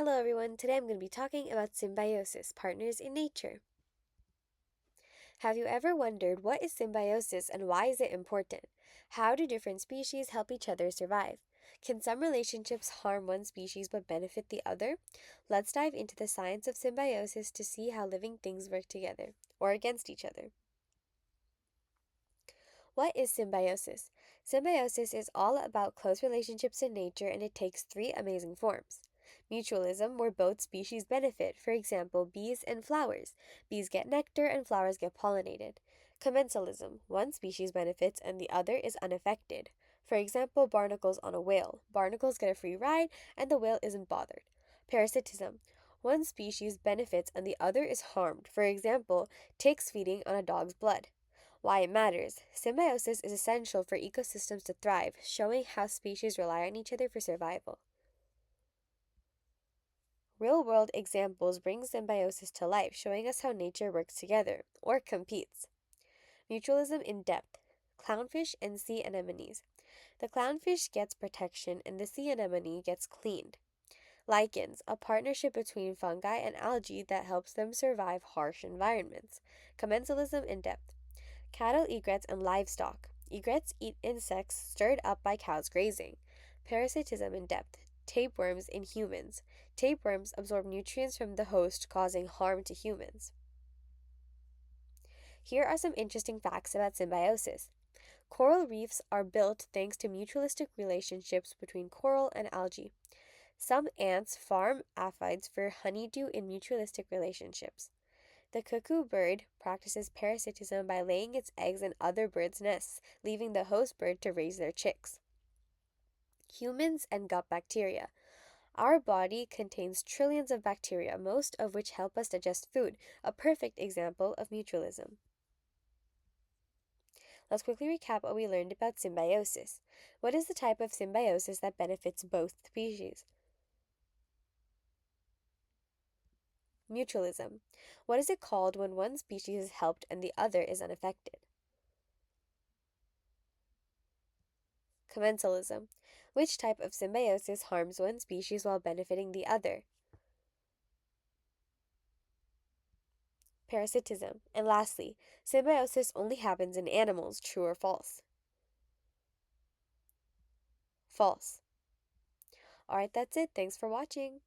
Hello everyone, today I'm going to be talking about symbiosis, partners in nature. Have you ever wondered what is symbiosis and why is it important? How do different species help each other survive? Can some relationships harm one species but benefit the other? Let's dive into the science of symbiosis to see how living things work together, or against each other. What is symbiosis? Symbiosis is all about close relationships in nature and it takes three amazing forms. Mutualism, where both species benefit, for example, bees and flowers. Bees get nectar and flowers get pollinated. Commensalism, one species benefits and the other is unaffected. For example, barnacles on a whale. Barnacles get a free ride and the whale isn't bothered. Parasitism, one species benefits and the other is harmed. For example, ticks feeding on a dog's blood. Why it matters. Symbiosis is essential for ecosystems to thrive, showing how species rely on each other for survival. Real world examples bring symbiosis to life, showing us how nature works together, or competes. Mutualism in depth. Clownfish and sea anemones. The clownfish gets protection and the sea anemone gets cleaned. Lichens, a partnership between fungi and algae that helps them survive harsh environments. Commensalism in depth. Cattle egrets and livestock. Egrets eat insects stirred up by cows grazing. Parasitism in depth. Tapeworms in humans. Tapeworms absorb nutrients from the host, causing harm to humans. Here are some interesting facts about symbiosis. Coral reefs are built thanks to mutualistic relationships between coral and algae. Some ants farm aphids for honeydew in mutualistic relationships. The cuckoo bird practices parasitism by laying its eggs in other birds' nests, leaving the host bird to raise their chicks. Humans and gut bacteria. Our body contains trillions of bacteria, most of which help us digest food, a perfect example of mutualism. Let's quickly recap what we learned about symbiosis. What is the type of symbiosis that benefits both species? Mutualism. What is it called when one species is helped and the other is unaffected? Commensalism. Which type of symbiosis harms one species while benefiting the other? Parasitism. And lastly, symbiosis only happens in animals, true or false? False. Alright, that's it. Thanks for watching.